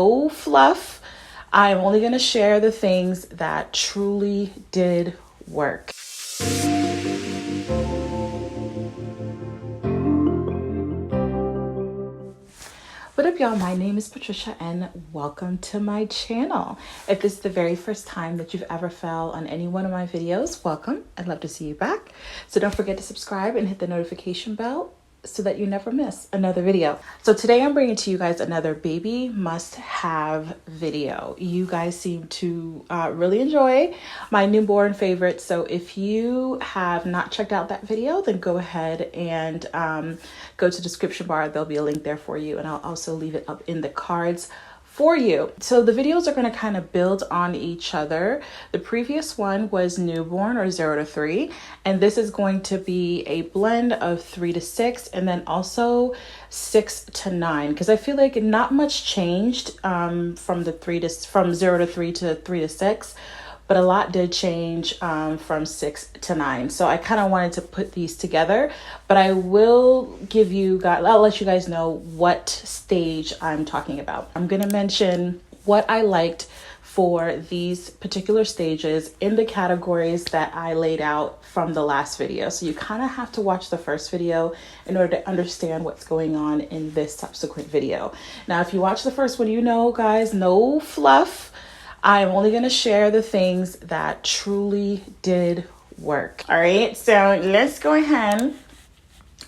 No fluff. I'm only going to share the things that truly did work. What up, y'all? My name is Patricia and welcome to my channel. If this is the very first time that you've ever fell on any one of my videos, welcome. I'd love to see you back. So don't forget to subscribe and hit the notification bell so that you never miss another video. So today I'm bringing to you guys another baby must-have video. You guys seem to really enjoy my newborn favorites. So if you have not checked out that video, then go ahead and go to the description bar. There'll be a link there for you, and I'll also leave it up in the cards for you. So the videos are going to kind of build on each other. The previous one was newborn or 0 to 3, and this is going to be a blend of 3 to 6 and then also 6 to 9, because I feel like not much changed from 0 to 3 to 3 to 6. But a lot did change from 6 to 9. So I kind of wanted to put these together, but I will give you guys, I'll let you guys know what stage I'm talking about. I'm going to mention what I liked for these particular stages in the categories that I laid out from the last video. So you kind of have to watch the first video in order to understand what's going on in this subsequent video. Now, if you watch the first one, you know, guys, no fluff. I'm only going to share the things that truly did work. All right, so let's go ahead.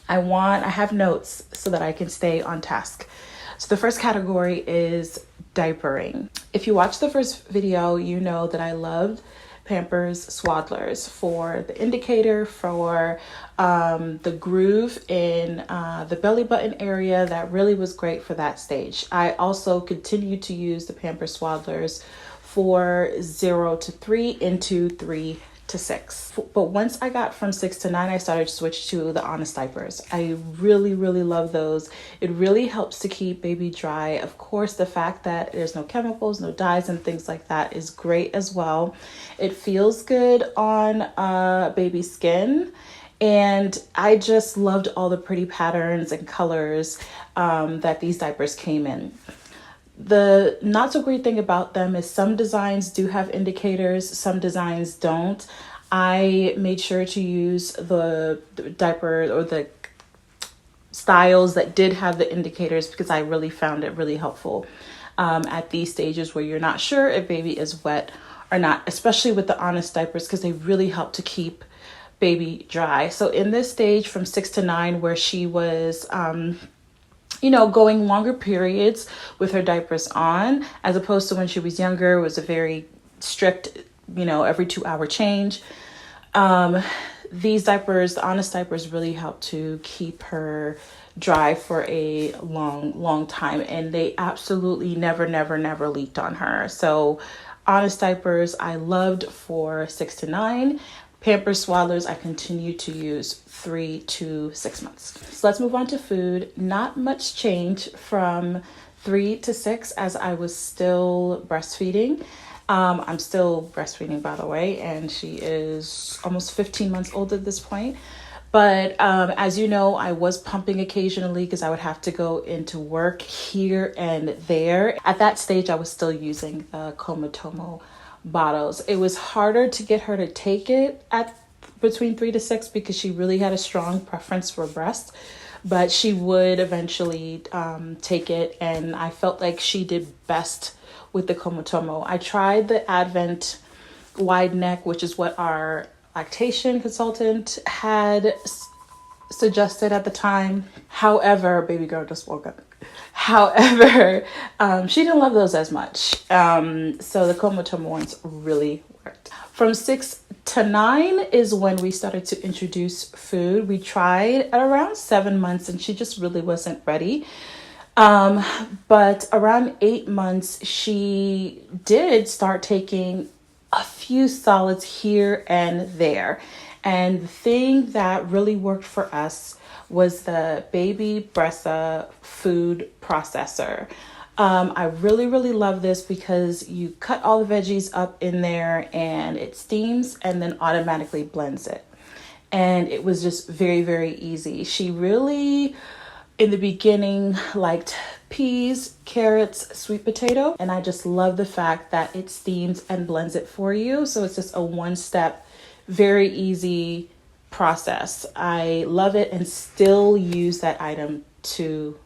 I have notes so that I can stay on task. So the first category is diapering. If you watched the first video, you know that I loved Pampers Swaddlers for the indicator, for the groove in the belly button area. That really was great for that stage. I also continue to use the Pampers Swaddlers for 0 to 3 into 3 to 6. But once I got from 6 to 9, I started to switch to the Honest diapers. I really, really love those. It really helps to keep baby dry. Of course, the fact that there's no chemicals, no dyes and things like that is great as well. It feels good on baby skin. And I just loved all the pretty patterns and colors that these diapers came in. The not so great thing about them is some designs do have indicators, some designs don't. I made sure to use the diaper or the styles that did have the indicators because I really found it really helpful at these stages where you're not sure if baby is wet or not, especially with the Honest diapers, because they really help to keep baby dry. So in this stage from 6 to 9, where she was going longer periods with her diapers on, as opposed to when she was younger, it was a very strict, every 2-hour change. These diapers, the Honest diapers, really help to keep her dry for a long time. And they absolutely never leaked on her. So Honest diapers, I loved for 6 to 9. Pampers Swaddlers, I continue to use 3 to 6 months. So let's move on to food. Not much change from 3 to 6 as I was still breastfeeding. I'm still breastfeeding, by the way, and she is almost 15 months old at this point. But as you know, I was pumping occasionally because I would have to go into work here and there. At that stage, I was still using the Comotomo bottles. It was harder to get her to take it at between 3 to 6 because she really had a strong preference for breast, but she would eventually take it, and I felt like she did best with the Comotomo. I tried the Advent wide neck, which is what our lactation consultant had suggested at the time. However, baby girl just woke up. However, she didn't love those as much. So the Comotomo ones really worked. From 6 to 9 is when we started to introduce food. We tried at around 7 months and she just really wasn't ready. But around 8 months, she did start taking a few solids here and there. And the thing that really worked for us was the Baby Bressa food processor. I really love this because you cut all the veggies up in there and it steams and then automatically blends it. And it was just very easy. She really, in the beginning, liked peas, carrots, sweet potato. And I just love the fact that it steams and blends it for you. So it's just a one-step, very easy process. I love it and still use that item to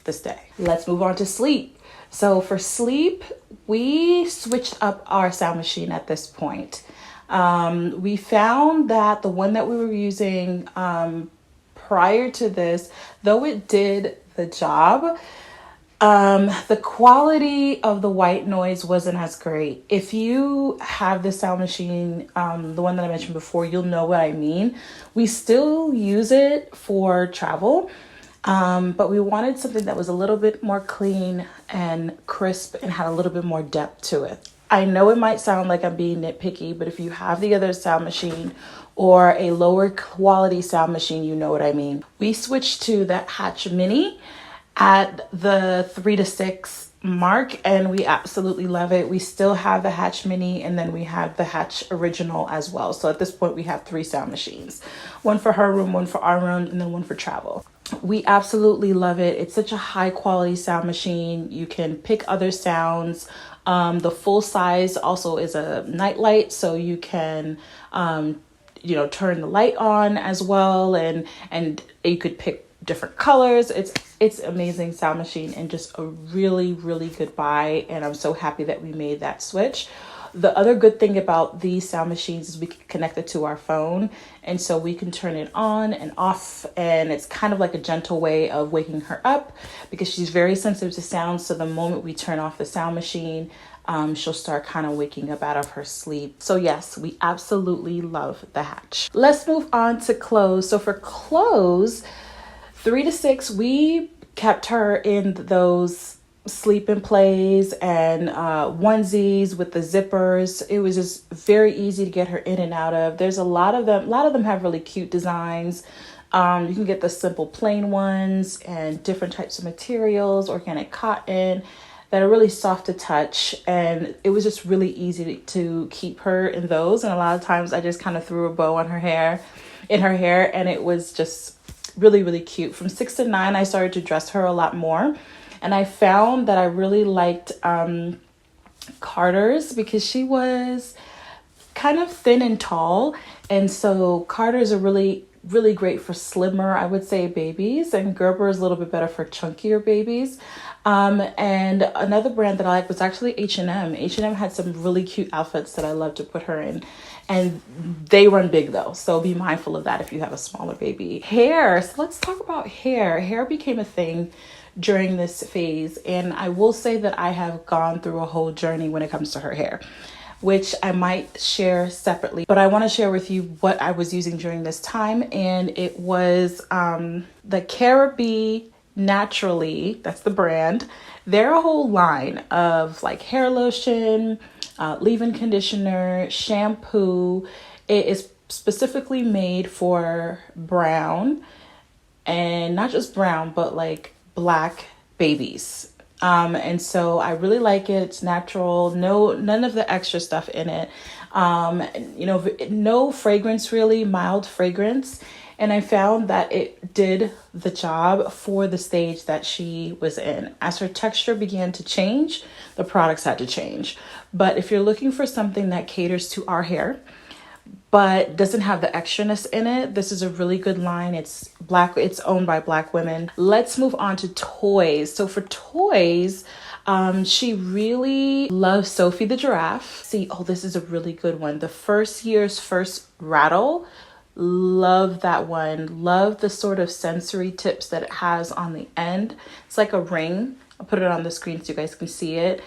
this day. Let's move on to sleep. So for sleep, we switched up our sound machine at this point. We found that the one that we were using prior to this, though it did the job, the quality of the white noise wasn't as great. If you have the sound machine, the one that I mentioned before, you'll know what I mean. We still use it for travel, but we wanted something that was a little bit more clean and crisp and had a little bit more depth to it. I know it might sound like I'm being nitpicky, but if you have the other sound machine or a lower quality sound machine, you know what I mean. We switched to that Hatch Mini at the 3 to 6 mark, and we absolutely love it. We still have the Hatch Mini, and then we have the Hatch Original as well. So at this point, we have 3 sound machines. One for her room, one for our room, and then one for travel. We absolutely love it. It's such a high quality sound machine. You can pick other sounds. The full size also is a night light, so you can turn the light on as well, and you could pick different colors. It's amazing sound machine and just a really, really good buy, and I'm so happy that we made that switch. The other good thing about these sound machines is we can connect it to our phone, and so we can turn it on and off, and it's kind of like a gentle way of waking her up because she's very sensitive to sound. So the moment we turn off the sound machine, she'll start kind of waking up out of her sleep. So yes, we absolutely love the Hatch. Let's move on to clothes. So for clothes, 3 to 6, we kept her in those sleep and plays and onesies with the zippers. It was just very easy to get her in and out of. There's a lot of them have really cute designs. You can get the simple plain ones and different types of materials, organic cotton, that are really soft to touch, and it was just really easy to keep her in those. And a lot of times I just kind of threw a bow on her hair, and it was just really, really cute. From 6 to 9, I started to dress her a lot more, and I found that I really liked Carter's because she was kind of thin and tall, and so Carter's are really great for slimmer, I would say, babies, and Gerber is a little bit better for chunkier babies. And another brand that I like was actually H&M. H&M had some really cute outfits that I love to put her in, and they run big though, so be mindful of that if you have a smaller baby. Hair, so let's talk about hair. Hair became a thing during this phase, and I will say that I have gone through a whole journey when it comes to her hair, which I might share separately, but I want to share with you what I was using during this time. And it was the Caribbean Naturally, that's the brand. They're a whole line of like hair lotion, leave-in conditioner, shampoo. It is specifically made for brown, and not just brown, but like Black babies. And so I really like it. It's natural, none of the extra stuff in it. No fragrance, really mild fragrance. And I found that it did the job for the stage that she was in. As her texture began to change, the products had to change. But if you're looking for something that caters to our hair, but doesn't have the extraness in it, this is a really good line. It's owned by Black women. Let's move on to toys. So for toys, she really loves Sophie the giraffe. This is a really good one. The First Year's First Rattle. Love that one. Love the sort of sensory tips that it has on the end. It's like a ring. I'll put it on the screen so you guys can see it.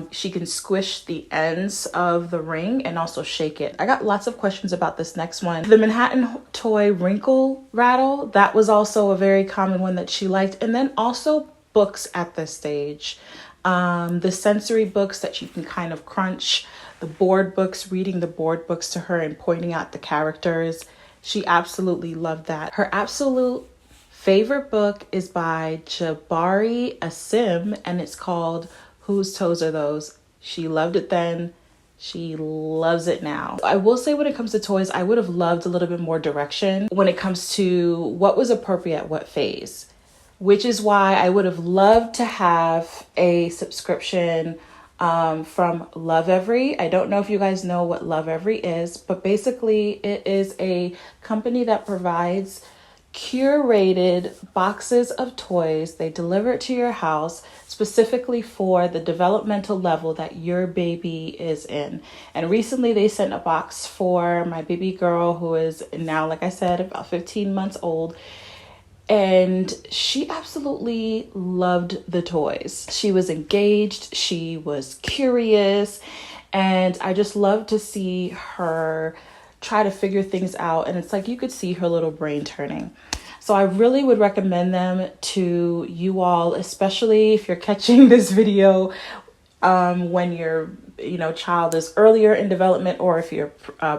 She can squish the ends of the ring and also shake it. I got lots of questions about this next one. The Manhattan Toy Wrinkle Rattle. That was also a very common one that she liked. And then also books at this stage. The sensory books that you can kind of crunch. The board books, reading the board books to her and pointing out the characters. She absolutely loved that. Her absolute favorite book is by Jabari Asim, and it's called Whose Toes Are Those? She loved it then. She loves it now. I will say when it comes to toys, I would have loved a little bit more direction when it comes to what was appropriate at what phase. which is why I would have loved to have a subscription from Lovevery. I don't know if you guys know what Lovevery is, but basically it is a company that provides curated boxes of toys. They deliver it to your house specifically for the developmental level that your baby is in. And recently they sent a box for my baby girl, who is now, like I said, about 15 months old. And she absolutely loved the toys. She was engaged, she was curious, and I just love to see her try to figure things out. And it's like you could see her little brain turning. So I really would recommend them to you all, especially if you're catching this video when your child is earlier in development, or if you're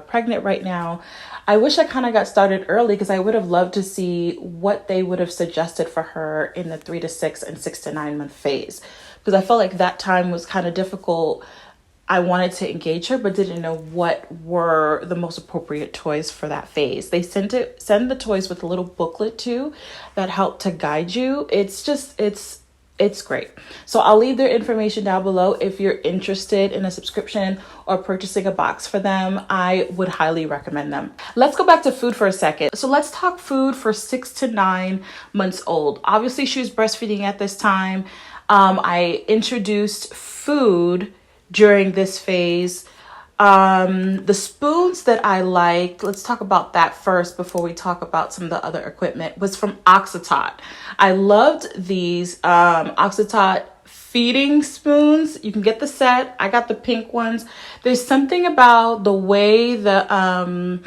pregnant right now. I wish I kind of got started early, because I would have loved to see what they would have suggested for her in the 3 to 6 and 6 to 9 month phase, because I felt like that time was kind of difficult. I wanted to engage her, but didn't know what were the most appropriate toys for that phase. They send the toys with a little booklet too that help to guide you. It's great. So I'll leave their information down below. If you're interested in a subscription or purchasing a box for them, I would highly recommend them. Let's go back to food for a second. So let's talk food for 6 to 9 months old. Obviously, she was breastfeeding at this time. I introduced food during this phase. The spoons that I liked, let's talk about that first before we talk about some of the other equipment, was from Oxytot. I loved these Oxytot feeding spoons. You can get the set. I got the pink ones. There's something about the way the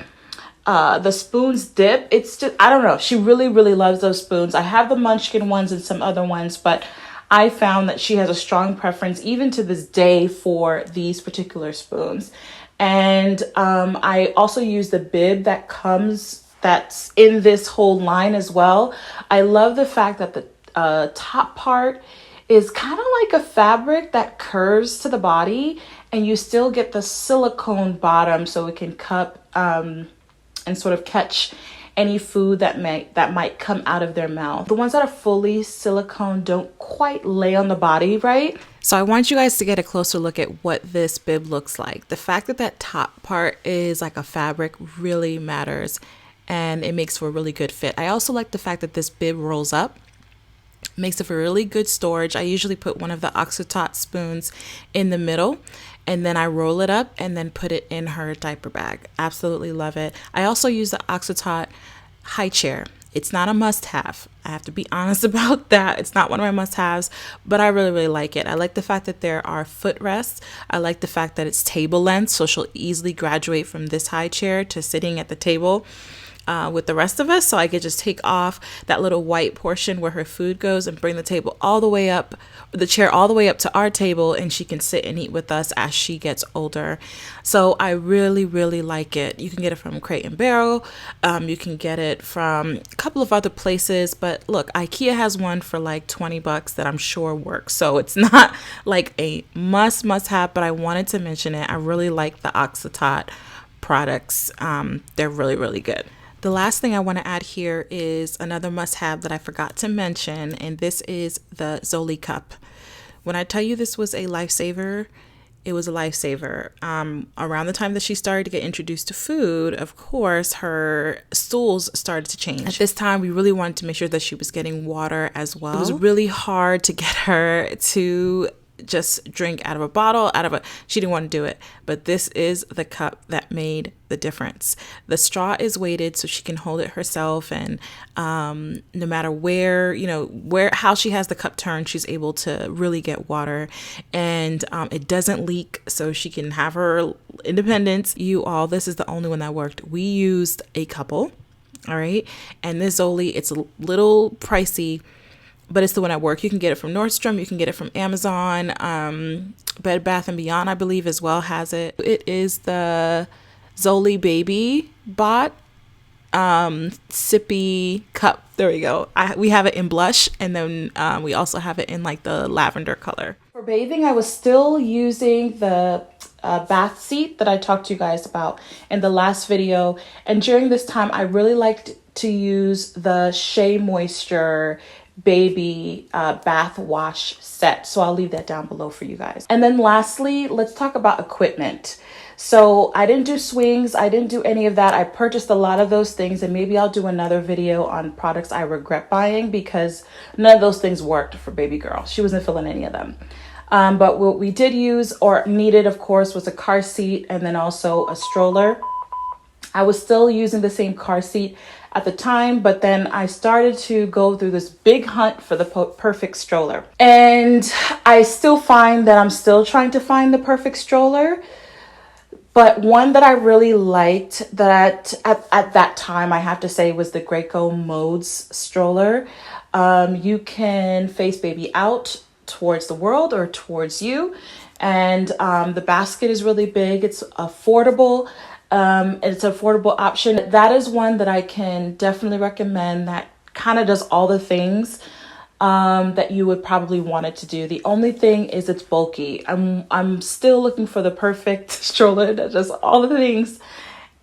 spoons dip. It's just, I don't know. She really, really loves those spoons. I have the Munchkin ones and some other ones, but I found that she has a strong preference, even to this day, for these particular spoons. And I also use the bib that's in this whole line as well. I love the fact that the top part is kind of like a fabric that curves to the body, and you still get the silicone bottom so it can cup and sort of catch any food that might come out of their mouth. The ones that are fully silicone don't quite lay on the body right. So I want you guys to get a closer look at what this bib looks like. The fact that that top part is like a fabric really matters, and it makes for a really good fit. I also like the fact that this bib rolls up. Makes it for really good storage. I usually put one of the Oxytot spoons in the middle, and then I roll it up and then put it in her diaper bag. Absolutely love it. I also use the Oxytot high chair. It's not a must-have. I have to be honest about that. It's not one of my must-haves, but I really, really like it. I like the fact that there are footrests. I like the fact that it's table length, so she'll easily graduate from this high chair to sitting at the table with the rest of us. So I could just take off that little white portion where her food goes and bring the table all the way up, the chair all the way up to our table, and she can sit and eat with us as she gets older. So I really, really like it. You can get it from Crate and Barrel. You can get it from a couple of other places, but look, IKEA has one for like $20 that I'm sure works. So it's not like a must have, but I wanted to mention it. I really like the Oxytot products. They're really, really good. The last thing I want to add here is another must-have that I forgot to mention, and this is the Zoli cup. When I tell you this was a lifesaver, it was a lifesaver. Around the time that she started to get introduced to food, of course, her stools started to change. At this time, we really wanted to make sure that she was getting water as well. It was really hard to get her to just drink out of a bottle, she didn't want to do it, but this is the cup that made the difference. The straw is weighted so she can hold it herself, and no matter how she has the cup turned, she's able to really get water, and it doesn't leak, so she can have her independence. This is the only one that worked. We used a couple, all right, and this Zoli, it's a little pricey, but it's the one at work. You can get it from Nordstrom. You can get it from Amazon. Bed Bath & Beyond, I believe, as well has it. It is the Zoli Baby Bot sippy cup. There we go. We have it in blush, and then we also have it in like the lavender color. For bathing, I was still using the bath seat that I talked to you guys about in the last video. And during this time, I really liked to use the Shea Moisture baby bath wash set. So I'll leave that down below for you guys. And then lastly, let's talk about equipment. So I didn't do swings. I didn't do any of that. I purchased a lot of those things, and maybe I'll do another video on products I regret buying because none of those things worked for baby girl. She wasn't feeling any of them. But what we did use or needed, of course, was a car seat and then also a stroller. I was still using the same car seat at the time, but then I started to go through this big hunt for the perfect stroller. And I still find that I'm still trying to find the perfect stroller. But one that I really liked that at that time, I have to say, was the Graco Modes stroller. You can face baby out towards the world or towards you. And the basket is really big. It's affordable. It's an affordable option. That is one that I can definitely recommend that kind of does all the things that you would probably want it to do. The only thing is it's bulky. I'm still looking for the perfect stroller that does all the things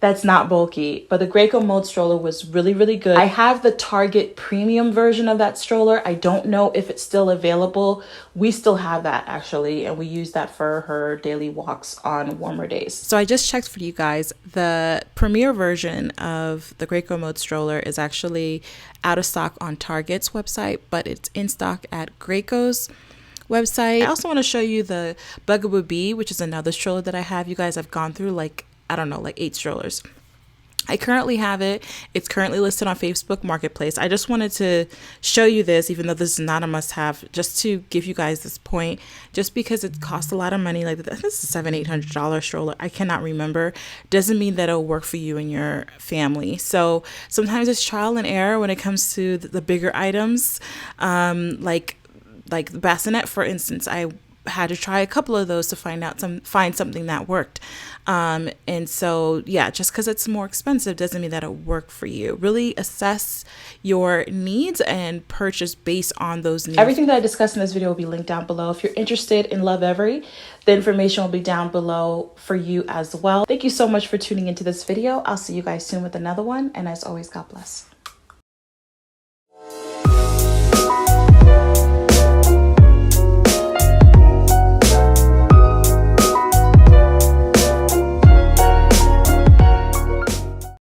that's not bulky, but the Graco Mode stroller was really, really good. I have the Target premium version of that stroller. I don't know if it's still available. We still have that actually, and we use that for her daily walks on warmer days. So I just checked for you guys. The premier version of the Graco Mode stroller is actually out of stock on Target's website, but it's in stock at Graco's website. I also want to show you the Bugaboo Bee, which is another stroller that I have. You guys, have gone through like 8 strollers. I currently have it. It's currently listed on Facebook Marketplace. I just wanted to show you this, even though this is not a must-have, just to give you guys this point, just because it costs a lot of money. Like this is a $700-800 stroller. I cannot remember. Doesn't mean that it'll work for you and your family. So sometimes it's trial and error when it comes to the bigger items, like the bassinet, for instance. I had to try a couple of those to find something that worked. And so, yeah, just because it's more expensive doesn't mean that it'll work for you. Really assess your needs and purchase based on those needs. Everything that I discussed in this video will be linked down below. If you're interested in Lovevery, the information will be down below for you as well. Thank you so much for tuning into this video. I'll see you guys soon with another one. And as always, God bless.